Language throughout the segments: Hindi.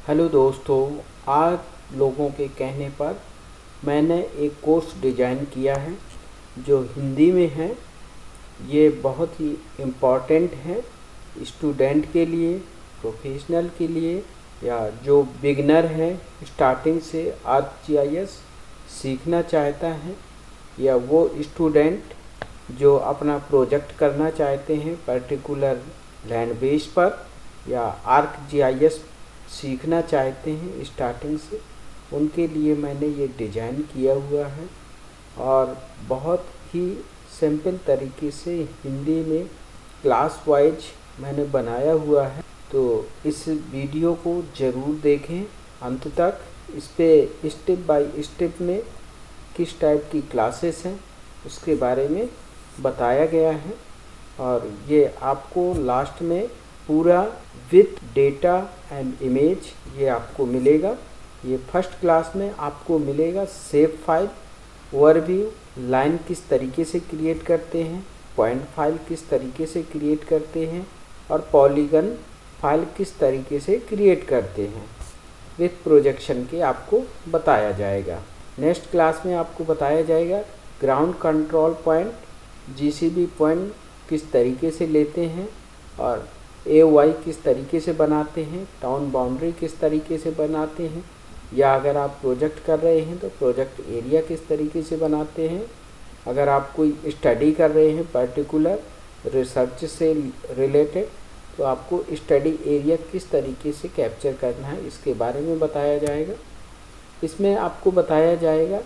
हेलो दोस्तों, आज लोगों के कहने पर मैंने एक कोर्स डिज़ाइन किया है जो हिंदी में है। ये बहुत ही इम्पॉर्टेंट है स्टूडेंट के लिए, प्रोफेशनल के लिए, या जो बिगनर है स्टार्टिंग से ArcGIS सीखना चाहता है, या वो स्टूडेंट जो अपना प्रोजेक्ट करना चाहते हैं पर्टिकुलर लैंग्वेज पर, या ArcGIS सीखना चाहते हैं स्टार्टिंग से, उनके लिए मैंने ये डिज़ाइन किया हुआ है। और बहुत ही सिंपल तरीके से हिंदी में क्लास वाइज मैंने बनाया हुआ है। तो इस वीडियो को ज़रूर देखें अंत तक। इस पे स्टेप बाय स्टेप में किस टाइप की क्लासेस हैं उसके बारे में बताया गया है, और ये आपको लास्ट में पूरा विथ डेटा एंड इमेज ये आपको मिलेगा। ये फर्स्ट क्लास में आपको मिलेगा शेप फाइल, ओवरव्यू, लाइन किस तरीके से क्रिएट करते हैं, पॉइंट फाइल किस तरीके से क्रिएट करते हैं, और पॉलीगन फाइल किस तरीके से क्रिएट करते हैं, विथ प्रोजेक्शन के आपको बताया जाएगा। नेक्स्ट क्लास में आपको बताया जाएगा ground control point, GCB point किस तरीके से लेते हैं, और AOI किस तरीके से बनाते हैं, टाउन बाउंड्री किस तरीके से बनाते हैं, या अगर आप प्रोजेक्ट कर रहे हैं तो प्रोजेक्ट एरिया किस तरीके से बनाते हैं। अगर आप कोई स्टडी कर रहे हैं पर्टिकुलर रिसर्च से रिलेटेड, तो आपको स्टडी एरिया किस तरीके से कैप्चर करना है इसके बारे में बताया जाएगा। इसमें आपको बताया जाएगा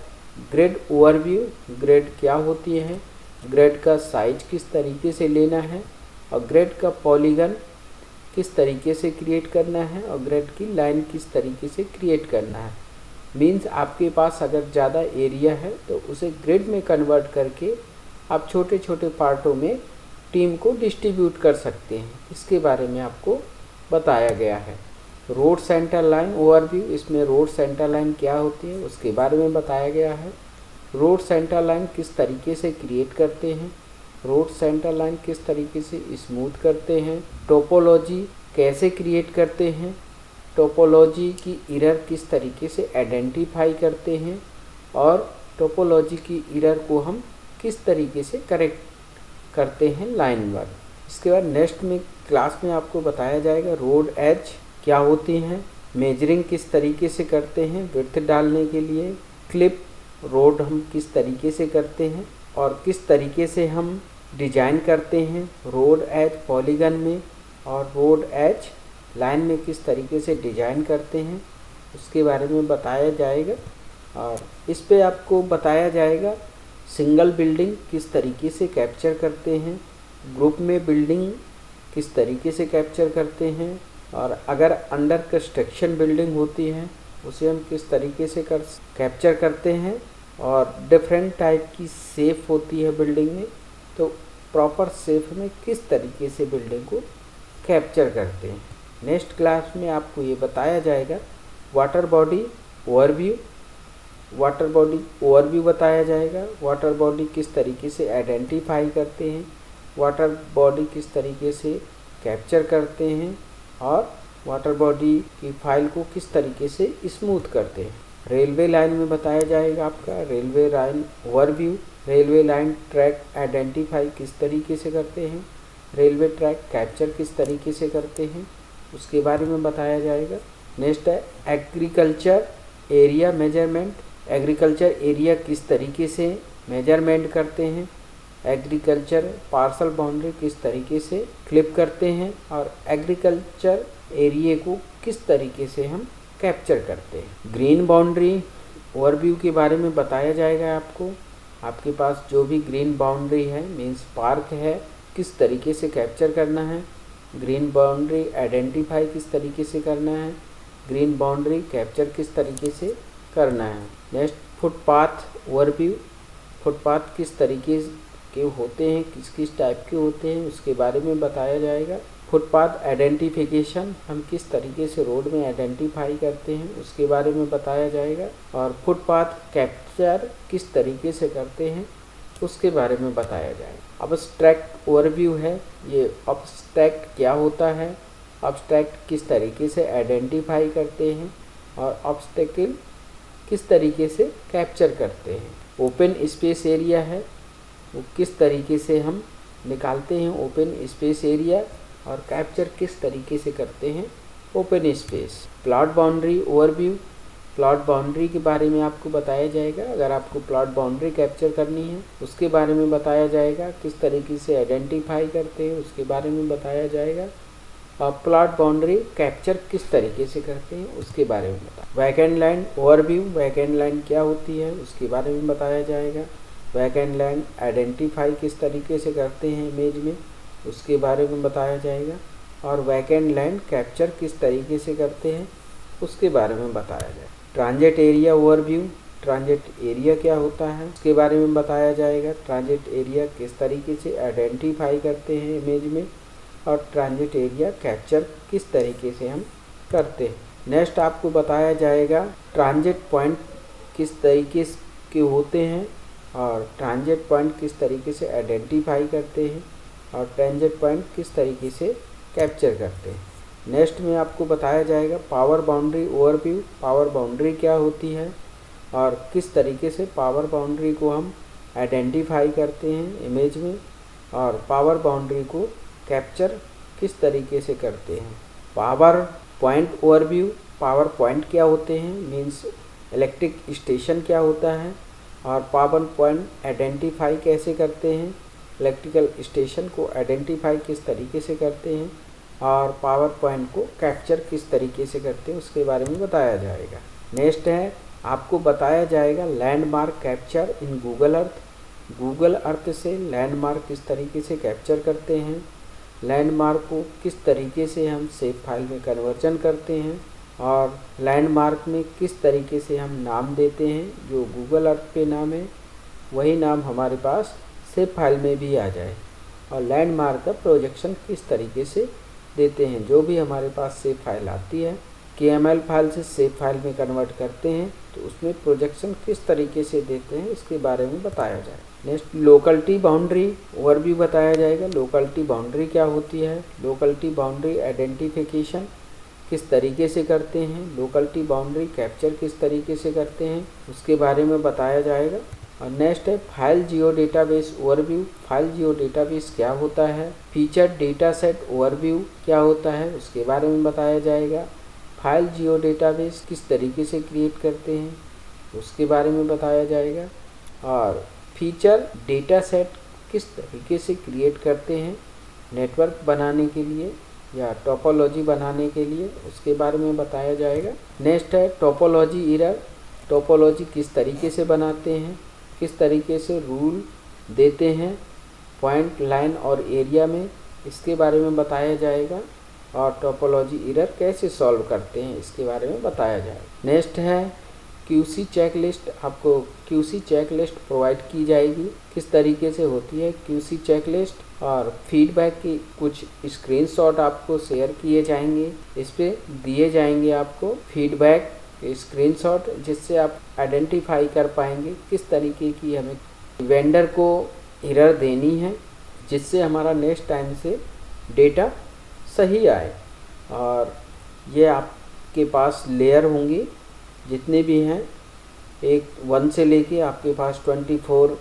ग्रिड ओवरव्यू, ग्रिड क्या होती है, ग्रिड का साइज किस तरीके से लेना है, और ग्रिड का पॉलीगन किस तरीके से क्रिएट करना है, और ग्रिड की लाइन किस तरीके से क्रिएट करना है। मीन्स आपके पास अगर ज़्यादा एरिया है तो उसे ग्रिड में कन्वर्ट करके आप छोटे छोटे पार्टों में टीम को डिस्ट्रीब्यूट कर सकते हैं। इसके बारे में आपको बताया गया है। रोड सेंटर लाइन ओवरव्यू, इसमें रोड सेंटर लाइन क्या होती है उसके बारे में बताया गया है। रोड सेंटर लाइन किस तरीके से क्रिएट करते हैं, रोड सेंटर लाइन किस तरीके से स्मूथ करते हैं, टोपोलॉजी कैसे क्रिएट करते हैं, टोपोलॉजी की एरर किस तरीके से आइडेंटिफाई करते हैं, और टोपोलॉजी की एरर को हम किस तरीके से करेक्ट करते हैं लाइन पर। इसके बाद नेक्स्ट में क्लास में आपको बताया जाएगा रोड एज क्या होती हैं, मेजरिंग किस तरीके से करते हैं विड्थ डालने के लिए, क्लिप रोड हम किस तरीके से करते हैं, और किस तरीके से हम डिजाइन करते हैं रोड एज पॉलीगन में, और रोड एज लाइन में किस तरीके से डिजाइन करते हैं उसके बारे में बताया जाएगा। और इस पे आपको बताया जाएगा सिंगल बिल्डिंग किस तरीके से कैप्चर करते हैं, ग्रुप में बिल्डिंग किस तरीके से कैप्चर करते हैं, और अगर अंडर कंस्ट्रक्शन बिल्डिंग होती है उसे हम किस तरीके से कैप्चर करते हैं, और डिफरेंट टाइप की शेप होती है बिल्डिंग में, तो प्रॉपर शेप में किस तरीके से बिल्डिंग को कैप्चर करते हैं। नेक्स्ट क्लास में आपको ये बताया जाएगा water body overview, water body overview बताया जाएगा। वाटर बॉडी किस तरीके से आइडेंटिफाई करते हैं, वाटर बॉडी किस तरीके से कैप्चर करते हैं, और वाटर बॉडी की फाइल को किस तरीके से स्मूथ करते हैं। रेलवे लाइन में बताया जाएगा आपका railway line overview, railway line track identify किस तरीके से करते हैं, रेलवे ट्रैक कैप्चर किस तरीके से करते हैं उसके बारे में बताया जाएगा। नेक्स्ट है agriculture area measurement, agriculture area किस तरीके से मेजरमेंट करते हैं, एग्रीकल्चर पार्सल बाउंड्री किस तरीके से क्लिप करते हैं, और एग्रीकल्चर एरिया को किस तरीके से हम कैप्चर करते हैं। ग्रीन बाउंड्री ओवरव्यू के बारे में बताया जाएगा आपको। आपके पास जो भी ग्रीन बाउंड्री है मीन्स पार्क है, किस तरीके से कैप्चर करना है, ग्रीन बाउंड्री आइडेंटिफाई किस तरीके से करना है, ग्रीन बाउंड्री कैप्चर किस तरीके से करना है। नेक्स्ट फुटपाथ ओवरव्यू, फुटपाथ किस तरीके के होते हैं, किस किस टाइप के होते हैं उसके बारे में बताया जाएगा। फुटपाथ आइडेंटिफिकेशन हम किस तरीके से रोड में आइडेंटिफाई करते हैं उसके बारे में बताया जाएगा, और फुटपाथ कैप्चर किस तरीके से करते हैं उसके बारे में बताया जाएगा। अब्स्ट्रैक्ट ओवरव्यू है, ये अब्स्ट्रैक्ट क्या होता है, ऑब्स्ट्रैक्ट किस तरीके से आइडेंटिफाई करते हैं और ऑब्स्टेकल किस तरीके से कैप्चर करते हैं। ओपन स्पेस एरिया है वो किस तरीके से हम निकालते हैं ओपन स्पेस एरिया और कैप्चर किस तरीके से करते हैं open space. Plot boundary overview, plot boundary के बारे में आपको बताया जाएगा। अगर आपको प्लॉट बाउंड्री कैप्चर करनी है उसके बारे में बताया जाएगा। किस तरीके से आइडेंटिफाई करते हैं उसके बारे में बताया जाएगा। और प्लॉट बाउंड्री कैप्चर किस तरीके से करते हैं उसके बारे में बताया। Vacant land overview, vacant land क्या होती है उसके बारे में बताया जाएगा। वैकेंट लैंड आइडेंटिफाई किस तरीके से करते हैं इमेज में उसके बारे में बताया जाएगा। और वैकेंट लैंड कैप्चर किस तरीके से करते हैं उसके बारे में बताया जाएगा। Transit area overview, transit area क्या होता है उसके बारे में बताया जाएगा। ट्रांजिट एरिया किस तरीके से आइडेंटिफाई करते हैं इमेज में और ट्रांजिट एरिया कैप्चर किस तरीके से हम करते हैं। नेक्स्ट आपको बताया जाएगा ट्रांजिट पॉइंट किस तरीके के होते हैं और ट्रांजिट पॉइंट किस तरीके से आइडेंटिफाई करते हैं और ट्रांजिट पॉइंट किस तरीके से कैप्चर करते हैं। नेक्स्ट में आपको बताया जाएगा power boundary overview, power boundary क्या होती है और किस तरीके से पावर बाउंड्री को हम आइडेंटिफाई करते हैं इमेज में और पावर बाउंड्री को कैप्चर किस तरीके से करते हैं। Power point overview, power point क्या होते हैं मीन्स इलेक्ट्रिक स्टेशन क्या होता है और पावर पॉइंट आइडेंटिफाई कैसे करते हैं, इलेक्ट्रिकल स्टेशन को आइडेंटिफाई किस तरीके से करते हैं और पावर पॉइंट को कैप्चर किस तरीके से करते हैं उसके बारे में बताया जाएगा। नेक्स्ट है आपको बताया जाएगा landmark capture in Google Earth, Google Earth से लैंडमार्क किस तरीके से कैप्चर करते हैं, लैंडमार्क को किस तरीके से हम सेव फाइल में कन्वर्जन करते हैं और लैंडमार्क में किस तरीके से हम नाम देते हैं। जो गूगल अर्थ पे नाम है वही नाम हमारे पास सेव फाइल में भी आ जाए और लैंडमार्क का प्रोजेक्शन किस तरीके से देते हैं। जो भी हमारे पास सेव फाइल आती है KML फाइल से सेव फाइल में कन्वर्ट करते हैं तो उसमें प्रोजेक्शन किस तरीके से देते हैं इसके बारे में बताया जाए। नेक्स्ट लोकलिटी बाउंड्री ओवरव्यू बताया जाएगा। लोकलिटी बाउंड्री क्या होती है, लोकलिटी बाउंड्री आइडेंटिफिकेशन किस तरीके से करते हैं, लोकलिटी बाउंड्री कैप्चर किस तरीके से करते हैं उसके बारे में बताया जाएगा। और नेक्स्ट है फाइल जियो डेटाबेस ओवरव्यू, फाइल जियो डेटाबेस क्या होता है, फीचर डेटा सेट ओवरव्यू क्या होता है उसके बारे में बताया जाएगा। फाइल जियो डेटाबेस किस तरीके से क्रिएट करते हैं उसके बारे में बताया जाएगा और फीचर डेटा सेट किस तरीके से क्रिएट करते हैं नेटवर्क बनाने के लिए या टोपोलॉजी बनाने के लिए उसके बारे में बताया जाएगा। नेक्स्ट है टोपोलॉजी एरर, टोपोलॉजी किस तरीके से बनाते हैं, किस तरीके से रूल देते हैं पॉइंट लाइन और एरिया में इसके बारे में बताया जाएगा और टोपोलॉजी एरर कैसे सॉल्व करते हैं इसके बारे में बताया जाएगा। नेक्स्ट है QC चेकलिस्ट, आपको QC चेकलिस्ट प्रोवाइड की जाएगी किस तरीके से होती है QC चेकलिस्ट और फीडबैक की कुछ स्क्रीनशॉट आपको शेयर किए जाएंगे, इस पे दिए जाएंगे आपको फीडबैक स्क्रीनशॉट जिससे आप आइडेंटिफाई कर पाएंगे किस तरीके की हमें वेंडर को एरर देनी है जिससे हमारा नेक्स्ट टाइम से डेटा सही आए। और ये आपके पास लेयर होंगी जितने भी हैं, एक 1 से लेके आपके पास 24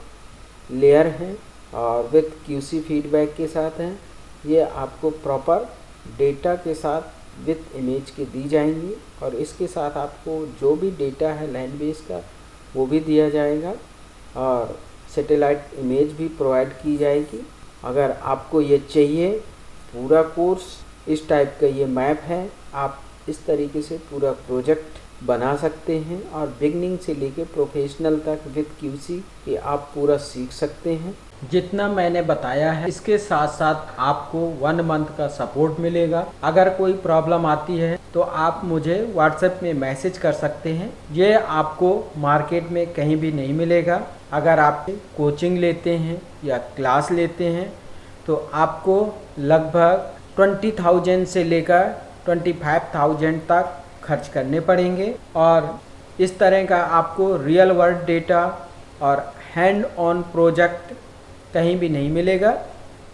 लेयर हैं और विथ QC फीडबैक के साथ हैं। ये आपको प्रॉपर डेटा के साथ विथ इमेज के दी जाएंगी और इसके साथ आपको जो भी डेटा है लैंड बेस का वो भी दिया जाएगा और सैटेलाइट इमेज भी प्रोवाइड की जाएगी। अगर आपको ये चाहिए पूरा कोर्स इस टाइप का ये मैप है, आप इस तरीके से पूरा प्रोजेक्ट बना सकते हैं और बिगनिंग से लेके प्रोफेशनल तक विद QC कि आप पूरा सीख सकते हैं। जितना मैंने बताया है इसके साथ साथ आपको 1 मंथ का सपोर्ट मिलेगा। अगर कोई प्रॉब्लम आती है तो आप मुझे व्हाट्सएप में मैसेज कर सकते हैं, ये आपको मार्केट में कहीं भी नहीं मिलेगा। अगर आप कोचिंग लेते हैं या क्लास लेते हैं तो आपको लगभग 20,000 से लेकर 25,000 तक खर्च करने पड़ेंगे और इस तरह का आपको रियल वर्ल्ड डेटा और हैंड ऑन प्रोजेक्ट कहीं भी नहीं मिलेगा,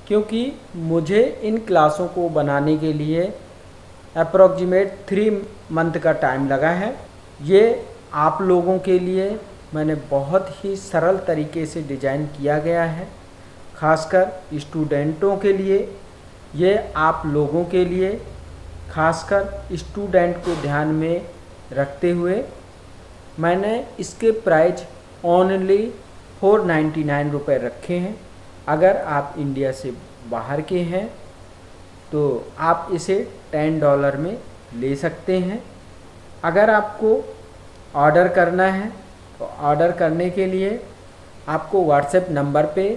क्योंकि मुझे इन क्लासों को बनाने के लिए अप्रॉक्सीमेट 3 मंथ का टाइम लगा है। ये आप लोगों के लिए मैंने बहुत ही सरल तरीके से डिज़ाइन किया गया है, खासकर स्टूडेंटों के लिए। ये आप लोगों के लिए, खासकर स्टूडेंट को ध्यान में रखते हुए मैंने इसके प्राइस ओनली 499 रुपये रखे हैं। अगर आप इंडिया से बाहर के हैं तो आप इसे $10 में ले सकते हैं। अगर आपको ऑर्डर करना है तो ऑर्डर करने के लिए आपको व्हाट्सएप नंबर पे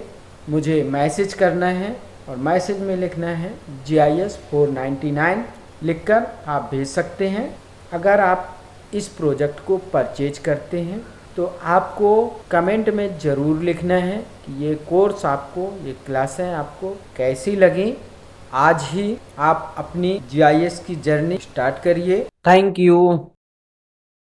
मुझे मैसेज करना है और मैसेज में लिखना है GIS 499 लिखकर आप भेज सकते हैं। अगर आप इस प्रोजेक्ट को परचेज करते हैं तो आपको कमेंट में ज़रूर लिखना है कि ये कोर्स आपको, ये क्लासें आपको कैसी लगी। आज ही आप अपनी GIS की जर्नी स्टार्ट करिए। Thank you.